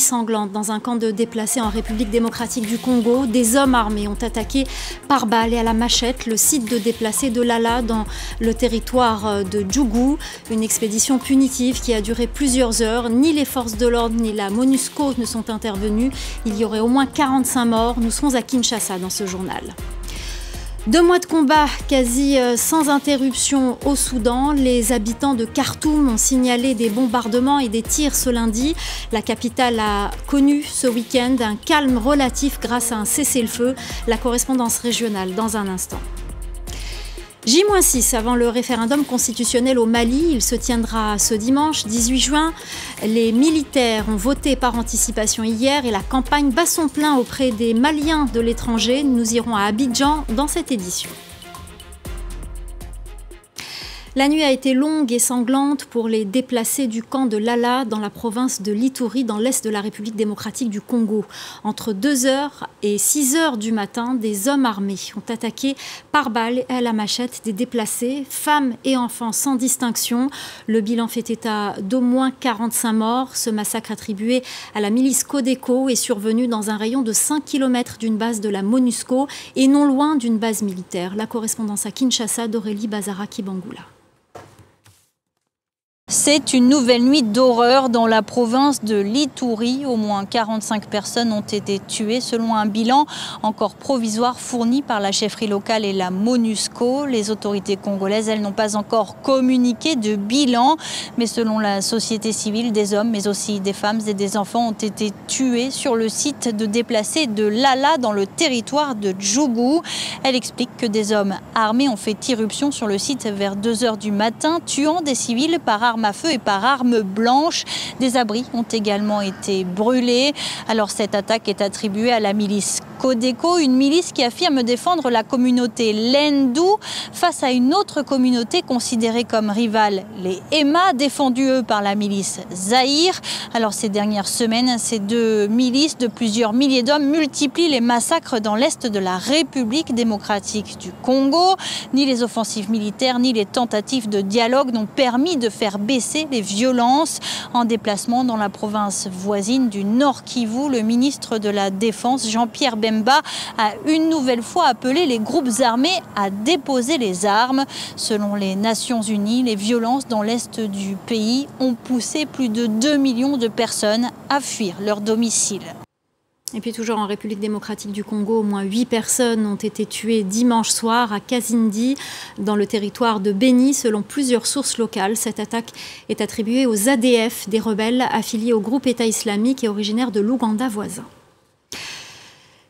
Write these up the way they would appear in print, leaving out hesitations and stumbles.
Sanglante dans un camp de déplacés en République démocratique du Congo. Des hommes armés ont attaqué par balle et à la machette le site de déplacés de Lala dans le territoire de Djougou. Une expédition punitive qui a duré plusieurs heures. Ni les forces de l'ordre ni la MONUSCO ne sont intervenus. Il y aurait au moins 45 morts. Nous serons à Kinshasa dans ce journal. 2 mois de combat quasi sans interruption au Soudan. Les habitants de Khartoum ont signalé des bombardements et des tirs ce lundi. La capitale a connu ce week-end un calme relatif grâce à un cessez-le-feu. La correspondance régionale dans un instant. J-6 avant le référendum constitutionnel au Mali, il se tiendra ce dimanche 18 juin. Les militaires ont voté par anticipation hier et la campagne bat son plein auprès des Maliens de l'étranger. Nous irons à Abidjan dans cette édition. La nuit a été longue et sanglante pour les déplacés du camp de Lala dans la province de l'Ituri, dans l'est de la République démocratique du Congo. Entre 2h et 6h du matin, des hommes armés ont attaqué par balle et à la machette des déplacés, femmes et enfants sans distinction. Le bilan fait état d'au moins 45 morts. Ce massacre attribué à la milice Codeco est survenu dans un rayon de 5 km d'une base de la MONUSCO et non loin d'une base militaire. La correspondance à Kinshasa d'Aurélie Bazara-Kibangula. C'est une nouvelle nuit d'horreur dans la province de l'Ituri. Au moins 45 personnes ont été tuées selon un bilan encore provisoire fourni par la chefferie locale et la MONUSCO. Les autorités congolaises, elles, n'ont pas encore communiqué de bilan. Mais selon la société civile, des hommes, mais aussi des femmes et des enfants ont été tués sur le site de déplacés de Lala dans le territoire de Djougou. Elle explique que des hommes armés ont fait irruption sur le site vers 2h du matin, tuant des civils par arme à feu et par arme blanche. Des abris ont également été brûlés. Alors cette attaque est attribuée à la milice Codeco, une milice qui affirme défendre la communauté Lendu face à une autre communauté considérée comme rivale, les Emma, défendus eux par la milice Zaïre. Alors ces dernières semaines, ces deux milices de plusieurs milliers d'hommes multiplient les massacres dans l'est de la République démocratique du Congo. Ni les offensives militaires ni les tentatives de dialogue n'ont permis de faire baisser les violences. En déplacement dans la province voisine du Nord Kivu, le ministre de la Défense, Jean-Pierre Bemba, a une nouvelle fois appelé les groupes armés à déposer les armes. Selon les Nations Unies, les violences dans l'est du pays ont poussé plus de 2 millions de personnes à fuir leur domicile. Et puis toujours en République démocratique du Congo, au moins 8 personnes ont été tuées dimanche soir à Kazindi, dans le territoire de Beni, selon plusieurs sources locales. Cette attaque est attribuée aux ADF, des rebelles affiliés au groupe État islamique et originaires de l'Ouganda voisin.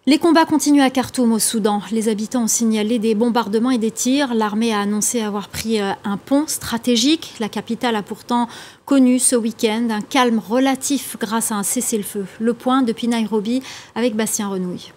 Les combats continuent à Khartoum, au Soudan. Les habitants ont signalé des bombardements et des tirs. L'armée a annoncé avoir pris un pont stratégique. La capitale a pourtant connu ce week-end un calme relatif grâce à un cessez-le-feu. Le point depuis Nairobi avec Bastien Renouille.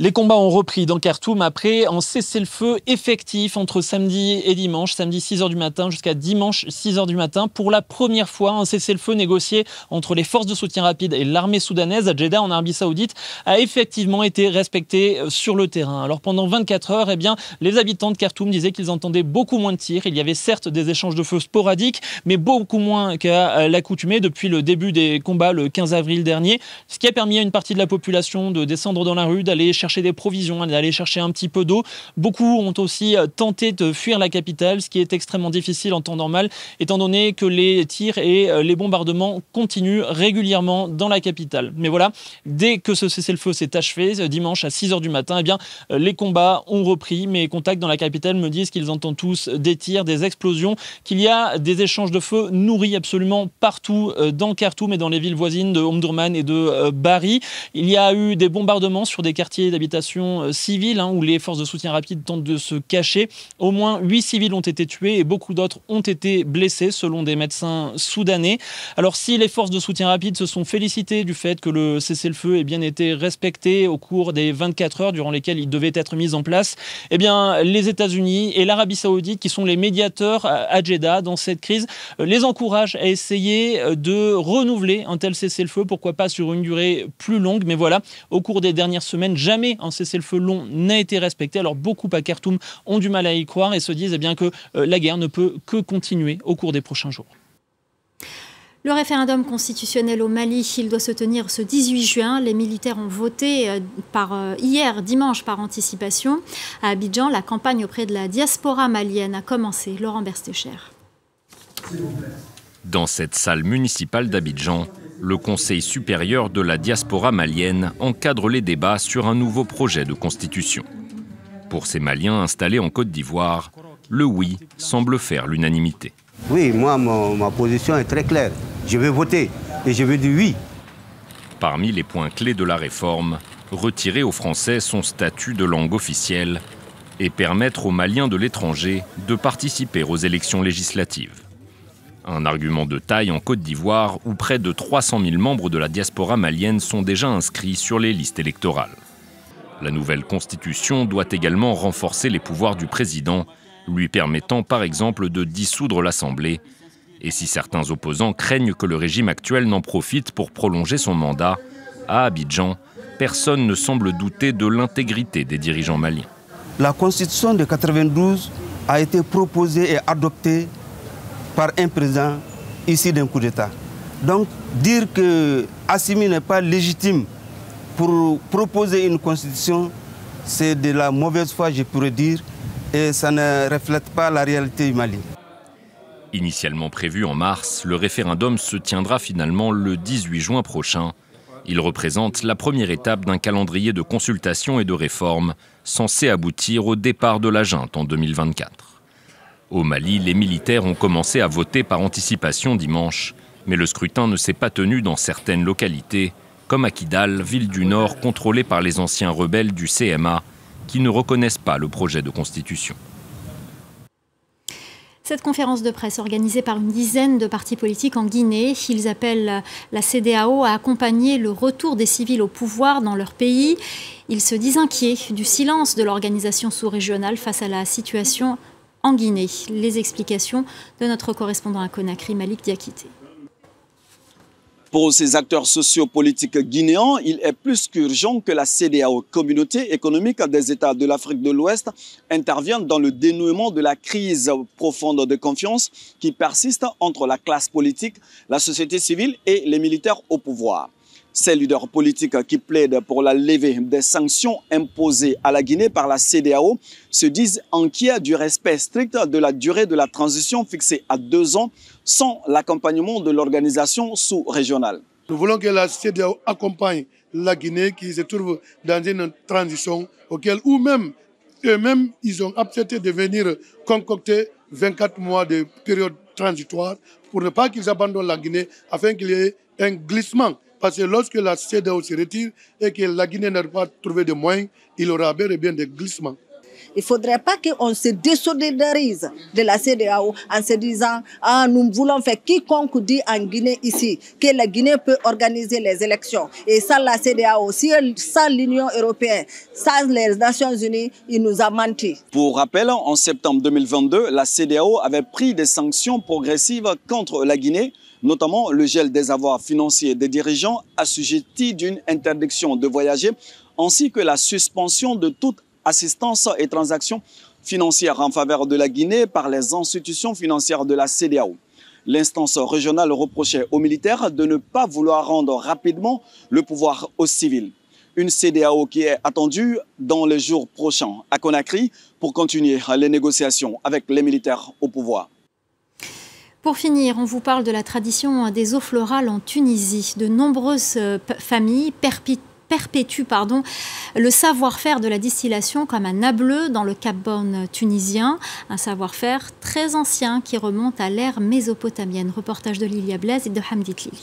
Les combats ont repris dans Khartoum après un cessez-le-feu effectif entre samedi et dimanche, samedi 6h du matin jusqu'à dimanche 6h du matin. Pour la première fois, un cessez-le-feu négocié entre les forces de soutien rapide et l'armée soudanaise à Jeddah en Arabie Saoudite a effectivement été respecté sur le terrain. Alors pendant 24 heures, les habitants de Khartoum disaient qu'ils entendaient beaucoup moins de tirs. Il y avait certes des échanges de feu sporadiques, mais beaucoup moins qu'à l'accoutumée depuis le début des combats le 15 avril dernier, ce qui a permis à une partie de la population de descendre dans la rue, d'aller chercher des provisions, d'aller chercher un petit peu d'eau. Beaucoup ont aussi tenté de fuir la capitale, ce qui est extrêmement difficile en temps normal, étant donné que les tirs et les bombardements continuent régulièrement dans la capitale. Mais voilà, dès que ce cessez-le-feu s'est achevé, dimanche à 6h du matin, les combats ont repris. Mes contacts dans la capitale me disent qu'ils entendent tous des tirs, des explosions, qu'il y a des échanges de feu nourris absolument partout dans Khartoum et dans les villes voisines de Omdurman et de Bari. Il y a eu des bombardements sur des quartiers d'habitation civile où les forces de soutien rapide tentent de se cacher. Au moins 8 civils ont été tués et beaucoup d'autres ont été blessés selon des médecins soudanais. Alors si les forces de soutien rapide se sont félicitées du fait que le cessez-le-feu ait bien été respecté au cours des 24 heures durant lesquelles il devait être mis en place, les États-Unis et l'Arabie Saoudite, qui sont les médiateurs à Jeddah dans cette crise, les encouragent à essayer de renouveler un tel cessez-le-feu, pourquoi pas sur une durée plus longue. Mais voilà, au cours des dernières semaines, jamais un cessez-le-feu long n'a été respecté. Alors beaucoup à Khartoum ont du mal à y croire et se disent que la guerre ne peut que continuer au cours des prochains jours. Le référendum constitutionnel au Mali, il doit se tenir ce 18 juin. Les militaires ont voté hier, dimanche, par anticipation. À Abidjan, la campagne auprès de la diaspora malienne a commencé. Laurent Berstécher. Dans cette salle municipale d'Abidjan, le Conseil supérieur de la diaspora malienne encadre les débats sur un nouveau projet de constitution. Pour ces Maliens installés en Côte d'Ivoire, le oui semble faire l'unanimité. Oui, moi, ma position est très claire. Je vais voter et je vais dire oui. Parmi les points clés de la réforme, retirer aux Français son statut de langue officielle et permettre aux Maliens de l'étranger de participer aux élections législatives. Un argument de taille en Côte d'Ivoire où près de 300 000 membres de la diaspora malienne sont déjà inscrits sur les listes électorales. La nouvelle constitution doit également renforcer les pouvoirs du président, lui permettant par exemple de dissoudre l'Assemblée. Et si certains opposants craignent que le régime actuel n'en profite pour prolonger son mandat, à Abidjan, personne ne semble douter de l'intégrité des dirigeants maliens. La constitution de 92 a été proposée et adoptée par un président issu d'un coup d'État. Donc dire que Assimi n'est pas légitime pour proposer une constitution, c'est de la mauvaise foi, je pourrais dire, et ça ne reflète pas la réalité du Mali. Initialement prévu en mars, le référendum se tiendra finalement le 18 juin prochain. Il représente la première étape d'un calendrier de consultation et de réforme censé aboutir au départ de la junte en 2024. Au Mali, les militaires ont commencé à voter par anticipation dimanche, mais le scrutin ne s'est pas tenu dans certaines localités, comme à Kidal, ville du Nord contrôlée par les anciens rebelles du CMA, qui ne reconnaissent pas le projet de constitution. Cette conférence de presse organisée par une dizaine de partis politiques en Guinée, ils appellent la CEDEAO à accompagner le retour des civils au pouvoir dans leur pays. Ils se disent inquiets du silence de l'organisation sous-régionale face à la situation en Guinée. Les explications de notre correspondant à Conakry, Malik Diakité. Pour ces acteurs sociopolitiques guinéens, il est plus qu'urgent que la CEDEAO, Communauté économique des États de l'Afrique de l'Ouest, intervienne dans le dénouement de la crise profonde de confiance qui persiste entre la classe politique, la société civile et les militaires au pouvoir. Ces leaders politiques qui plaident pour la levée des sanctions imposées à la Guinée par la CEDEAO se disent inquiets du respect strict de la durée de la transition fixée à 2 ans sans l'accompagnement de l'organisation sous-régionale. Nous voulons que la CEDEAO accompagne la Guinée qui se trouve dans une transition auquel eux-mêmes ils ont accepté de venir concocter 24 mois de période transitoire pour ne pas qu'ils abandonnent la Guinée afin qu'il y ait un glissement. Parce que lorsque la CEDEAO se retire et que la Guinée n'a pas trouvé de moyens, il y aura bel et bien des glissements. Il ne faudrait pas qu'on se désolidarise de la CEDEAO en se disant « Ah, nous voulons faire quiconque dit en Guinée ici que la Guinée peut organiser les élections. » Et sans la CEDEAO, sans l'Union européenne, sans les Nations unies, il nous a menti. Pour rappel, en septembre 2022, la CEDEAO avait pris des sanctions progressives contre la Guinée, notamment le gel des avoirs financiers des dirigeants assujettis d'une interdiction de voyager, ainsi que la suspension de toute assistance et transactions financières en faveur de la Guinée par les institutions financières de la CEDEAO. L'instance régionale reprochait aux militaires de ne pas vouloir rendre rapidement le pouvoir aux civils. Une CEDEAO qui est attendue dans les jours prochains à Conakry pour continuer les négociations avec les militaires au pouvoir. Pour finir, on vous parle de la tradition des eaux florales en Tunisie. De nombreuses familles perpétuent le savoir-faire de la distillation comme un ableu dans le Cap Bon tunisien. Un savoir-faire très ancien qui remonte à l'ère mésopotamienne. Reportage de Lilia Blaise et de Hamdit Lili.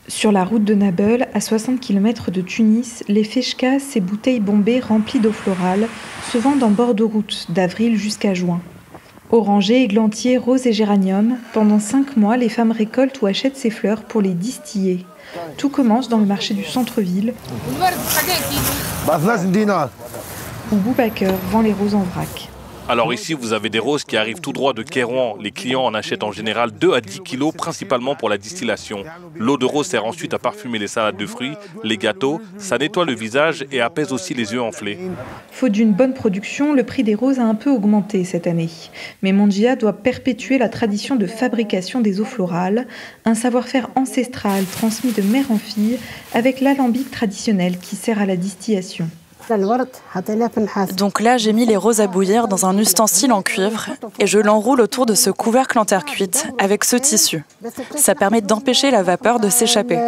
Sur la route de Nabeul, à 60 km de Tunis, les feshkas, ces bouteilles bombées remplies d'eau florale, se vendent en bord de route d'avril jusqu'à juin. Orangers, églantiers, roses et géraniums, pendant 5 mois, les femmes récoltent ou achètent ces fleurs pour les distiller. Tout commence dans le marché du centre-ville, où Boubaker vend les roses en vrac. Alors ici, vous avez des roses qui arrivent tout droit de Kairouan. Les clients en achètent en général 2 à 10 kilos, principalement pour la distillation. L'eau de rose sert ensuite à parfumer les salades de fruits, les gâteaux, ça nettoie le visage et apaise aussi les yeux enflés. Faute d'une bonne production, le prix des roses a un peu augmenté cette année. Mais Mondia doit perpétuer la tradition de fabrication des eaux florales, un savoir-faire ancestral transmis de mère en fille avec l'alambic traditionnel qui sert à la distillation. Donc là, j'ai mis les roses à bouillir dans un ustensile en cuivre et je l'enroule autour de ce couvercle en terre cuite avec ce tissu. Ça permet d'empêcher la vapeur de s'échapper.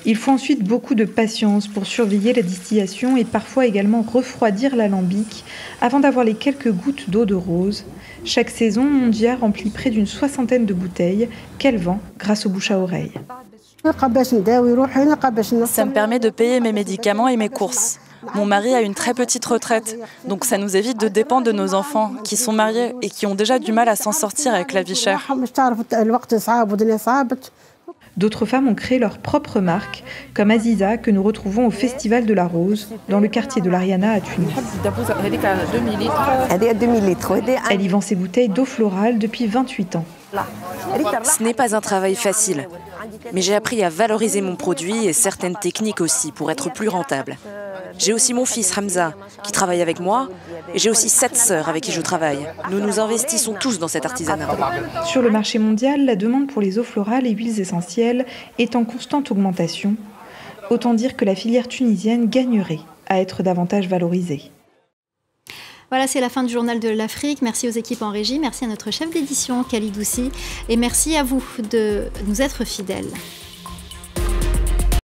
Il faut ensuite beaucoup de patience pour surveiller la distillation et parfois également refroidir l'alambic avant d'avoir les quelques gouttes d'eau de rose. Chaque saison, Mondia remplit près d'une 60aine de bouteilles qu'elle vend grâce aux bouche à oreille. Ça me permet de payer mes médicaments et mes courses. Mon mari a une très petite retraite, donc ça nous évite de dépendre de nos enfants qui sont mariés et qui ont déjà du mal à s'en sortir avec la vie chère. D'autres femmes ont créé leur propre marque, comme Aziza, que nous retrouvons au Festival de la Rose, dans le quartier de l'Ariana à Tunis. Elle y vend ses bouteilles d'eau florale depuis 28 ans. Ce n'est pas un travail facile, mais j'ai appris à valoriser mon produit et certaines techniques aussi pour être plus rentable. J'ai aussi mon fils Hamza qui travaille avec moi et j'ai aussi 7 sœurs avec qui je travaille. Nous nous investissons tous dans cet artisanat. Sur le marché mondial, la demande pour les eaux florales et huiles essentielles est en constante augmentation. Autant dire que la filière tunisienne gagnerait à être davantage valorisée. Voilà, c'est la fin du Journal de l'Afrique. Merci aux équipes en régie, merci à notre chef d'édition, Khalid Doussi, et merci à vous de nous être fidèles.